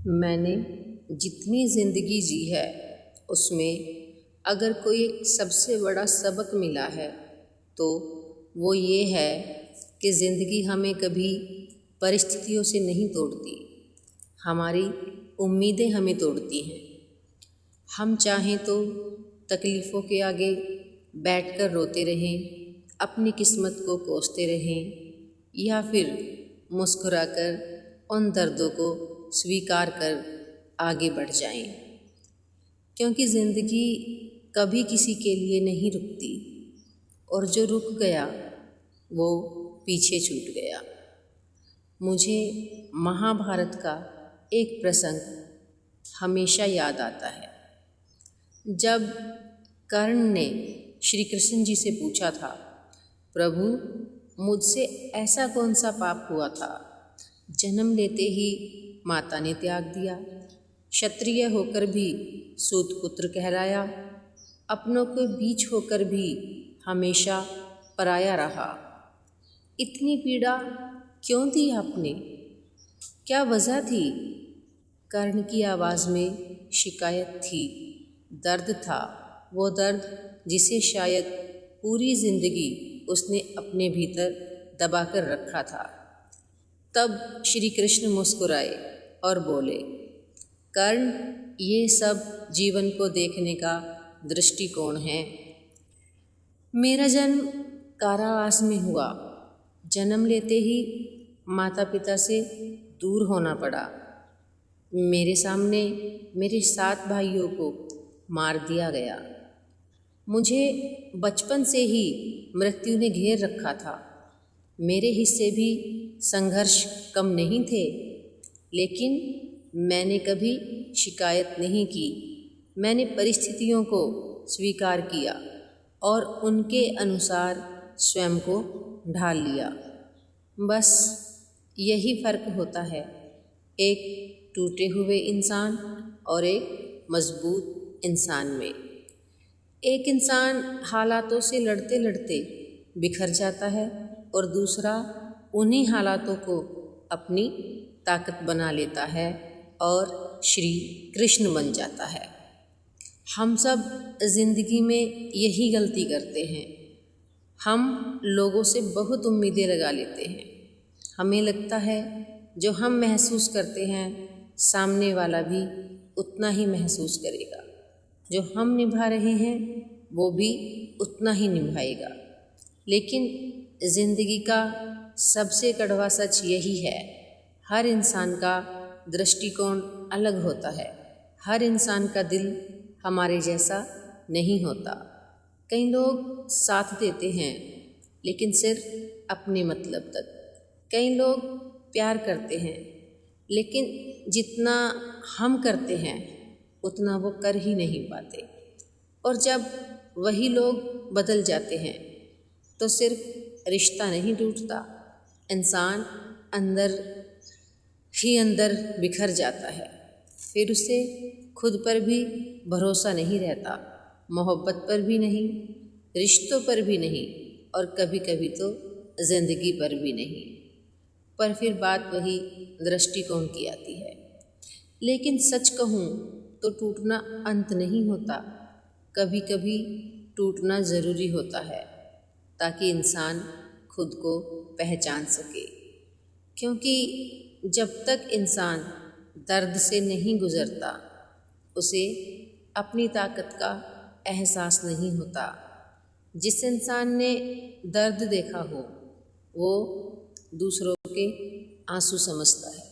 मैंने जितनी ज़िंदगी जी है उसमें अगर कोई एक सबसे बड़ा सबक मिला है तो वो ये है कि ज़िंदगी हमें कभी परिस्थितियों से नहीं तोड़ती, हमारी उम्मीदें हमें तोड़ती हैं। हम चाहें तो तकलीफ़ों के आगे बैठकर रोते रहें, अपनी किस्मत को कोसते रहें, या फिर मुस्कुराकर उन दर्दों को स्वीकार कर आगे बढ़ जाएं। क्योंकि ज़िंदगी कभी किसी के लिए नहीं रुकती और जो रुक गया वो पीछे छूट गया। मुझे महाभारत का एक प्रसंग हमेशा याद आता है, जब कर्ण ने श्री कृष्ण जी से पूछा था, प्रभु मुझसे ऐसा कौन सा पाप हुआ था, जन्म लेते ही माता ने त्याग दिया, क्षत्रिय होकर भी सूत पुत्र कहलाया, अपनों के बीच होकर भी हमेशा पराया रहा। इतनी पीड़ा क्यों दी आपने, क्या वजह थी? कर्ण की आवाज़ में शिकायत थी, दर्द था, वो दर्द जिसे शायद पूरी ज़िंदगी उसने अपने भीतर दबा कर रखा था। तब श्री कृष्ण मुस्कुराए और बोले, कर्ण, ये सब जीवन को देखने का दृष्टिकोण है। मेरा जन्म कारावास में हुआ, जन्म लेते ही माता पिता से दूर होना पड़ा। मेरे सामने मेरे 7 भाइयों को मार दिया गया। मुझे बचपन से ही मृत्यु ने घेर रखा था। मेरे हिस्से भी संघर्ष कम नहीं थे, लेकिन मैंने कभी शिकायत नहीं की। मैंने परिस्थितियों को स्वीकार किया और उनके अनुसार स्वयं को ढाल लिया। बस यही फ़र्क होता है, एक टूटे हुए इंसान और एक मजबूत इंसान में। एक इंसान हालातों से लड़ते लड़ते बिखर जाता है और दूसरा उन्हीं हालातों को अपनी ताकत बना लेता है और श्री कृष्ण बन जाता है। हम सब ज़िंदगी में यही गलती करते हैं। हम लोगों से बहुत उम्मीदें लगा लेते हैं। हमें लगता है जो हम महसूस करते हैं सामने वाला भी उतना ही महसूस करेगा, जो हम निभा रहे हैं वो भी उतना ही निभाएगा। लेकिन ज़िंदगी का सबसे कड़वा सच यही है, हर इंसान का दृष्टिकोण अलग होता है। हर इंसान का दिल हमारे जैसा नहीं होता। कई लोग साथ देते हैं लेकिन सिर्फ अपने मतलब तक। कई लोग प्यार करते हैं लेकिन जितना हम करते हैं उतना वो कर ही नहीं पाते। और जब वही लोग बदल जाते हैं तो सिर्फ रिश्ता नहीं टूटता, इंसान अंदर ही अंदर बिखर जाता है। फिर उसे खुद पर भी भरोसा नहीं रहता, मोहब्बत पर भी नहीं, रिश्तों पर भी नहीं और कभी कभी तो ज़िंदगी पर भी नहीं। पर फिर बात वही दृष्टिकोण की आती है। लेकिन सच कहूँ तो टूटना अंत नहीं होता, कभी कभी टूटना ज़रूरी होता है ताकि इंसान खुद को पहचान सके। क्योंकि जब तक इंसान दर्द से नहीं गुज़रता उसे अपनी ताकत का एहसास नहीं होता। जिस इंसान ने दर्द देखा हो वो दूसरों के आंसू समझता है।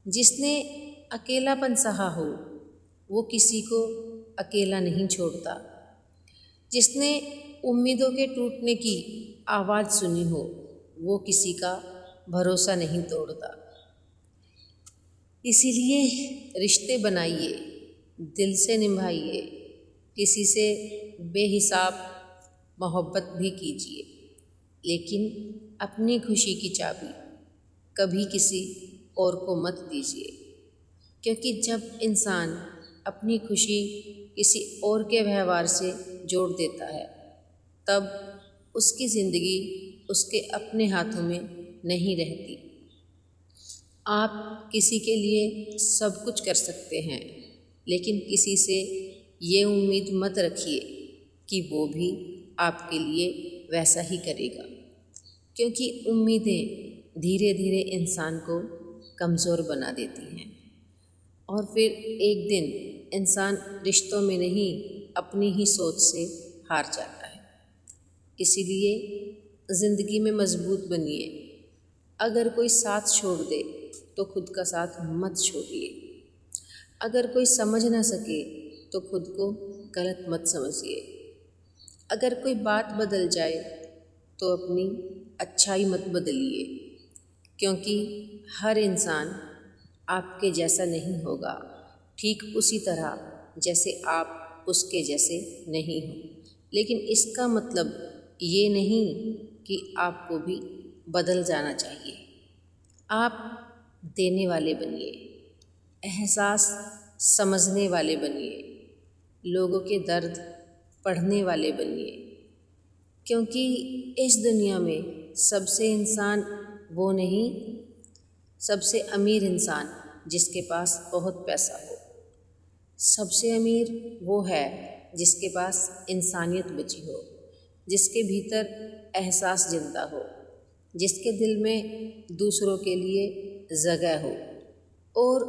जिसने अकेलापन सहा हो वो किसी को अकेला नहीं छोड़ता। जिसने उम्मीदों के टूटने की आवाज़ सुनी हो वो किसी का भरोसा नहीं तोड़ता। इसीलिए रिश्ते बनाइए, दिल से निभाइए, किसी से बेहिसाब मोहब्बत भी कीजिए, लेकिन अपनी खुशी की चाबी कभी किसी और को मत दीजिए। क्योंकि जब इंसान अपनी खुशी किसी और के व्यवहार से जोड़ देता है तब उसकी ज़िंदगी उसके अपने हाथों में नहीं रहती। आप किसी के लिए सब कुछ कर सकते हैं, लेकिन किसी से ये उम्मीद मत रखिए कि वो भी आपके लिए वैसा ही करेगा, क्योंकि उम्मीदें धीरे धीरे इंसान को कमज़ोर बना देती हैं और फिर एक दिन इंसान रिश्तों में नहीं अपनी ही सोच से हार जाता है। इसीलिए ज़िंदगी में मजबूत बनिए। अगर कोई साथ छोड़ दे तो खुद का साथ मत छोड़िए। अगर कोई समझ ना सके तो खुद को गलत मत समझिए। अगर कोई बात बदल जाए तो अपनी अच्छाई मत बदलिए, क्योंकि हर इंसान आपके जैसा नहीं होगा, ठीक उसी तरह जैसे आप उसके जैसे नहीं हो। लेकिन इसका मतलब ये नहीं कि आपको भी बदल जाना चाहिए। आप देने वाले बनिए, एहसास समझने वाले बनिए, लोगों के दर्द पढ़ने वाले बनिए, क्योंकि इस दुनिया में सबसे इंसान वो नहीं, सबसे अमीर इंसान जिसके पास बहुत पैसा हो। सबसे अमीर वो है जिसके पास इंसानियत बची हो, जिसके भीतर एहसास जिंदा हो, जिसके दिल में दूसरों के लिए जगह हो। और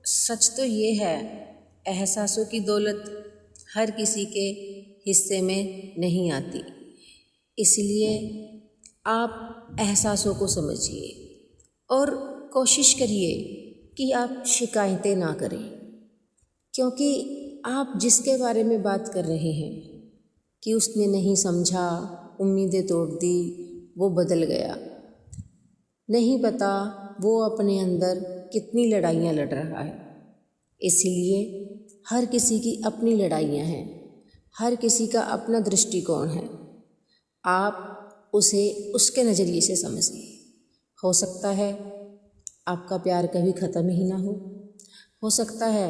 सच तो ये है, एहसासों की दौलत हर किसी के हिस्से में नहीं आती। इसलिए आप एहसासों को समझिए और कोशिश करिए कि आप शिकायतें ना करें, क्योंकि आप जिसके बारे में बात कर रहे हैं कि उसने नहीं समझा, उम्मीदें तोड़ दी, वो बदल गया, नहीं पता वो अपने अंदर कितनी लड़ाइयाँ लड़ रहा है। इसीलिए हर किसी की अपनी लड़ाइयाँ हैं, हर किसी का अपना दृष्टिकोण है। आप उसे उसके नज़रिए से समझिए। हो सकता है आपका प्यार कभी ख़त्म ही ना हो सकता है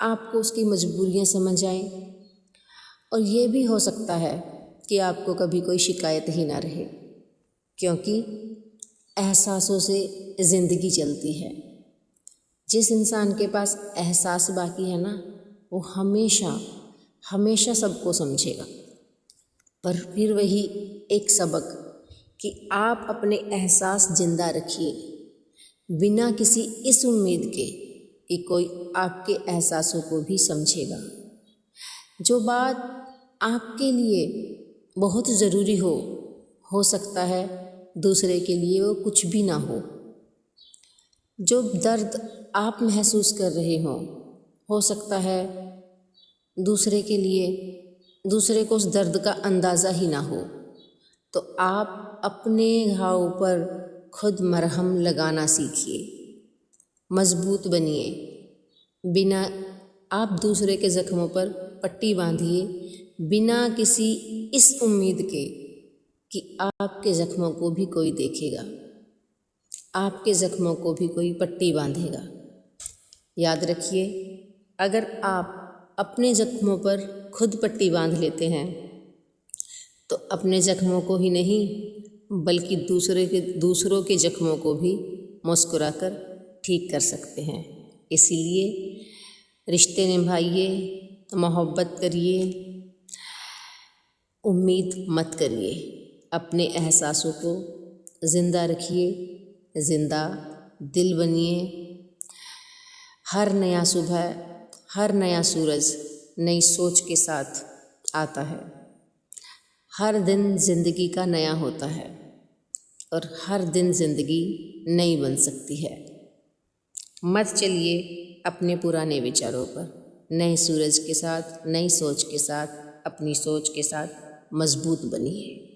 आपको उसकी मजबूरियाँ समझ आएं, और ये भी हो सकता है कि आपको कभी कोई शिकायत ही ना रहे, क्योंकि एहसासों से ज़िंदगी चलती है। जिस इंसान के पास एहसास बाकी है ना, वो हमेशा हमेशा सबको समझेगा। पर फिर वही एक सबक कि आप अपने एहसास जिंदा रखिए, बिना किसी इस उम्मीद के कि कोई आपके एहसासों को भी समझेगा। जो बात आपके लिए बहुत ज़रूरी हो सकता है दूसरे के लिए वो कुछ भी ना हो। जो दर्द आप महसूस कर रहे हो सकता है दूसरे के लिए, दूसरे को उस दर्द का अंदाज़ा ही ना हो। तो आप अपने घाव पर खुद मरहम लगाना सीखिए, मजबूत बनिए। बिना आप दूसरे के ज़ख्मों पर पट्टी बांधिए, बिना किसी इस उम्मीद के कि आपके ज़ख्मों को भी कोई देखेगा, आपके ज़ख्मों को भी कोई पट्टी बांधेगा। याद रखिए, अगर आप अपने ज़ख्मों पर खुद पट्टी बांध लेते हैं तो अपने ज़ख्मों को ही नहीं बल्कि दूसरों के ज़ख्मों को भी मुस्कुराकर ठीक कर सकते हैं। इसीलिए रिश्ते निभाइए, मोहब्बत करिए, उम्मीद मत करिए। अपने एहसासों को ज़िंदा रखिए, ज़िंदा दिल बनिए। हर नया सुबह, हर नया सूरज नई सोच के साथ आता है। हर दिन ज़िंदगी का नया होता है और हर दिन ज़िंदगी नई बन सकती है। मत चलिए अपने पुराने विचारों पर, नए सूरज के साथ, नई सोच के साथ, अपनी सोच के साथ मजबूत बनिए।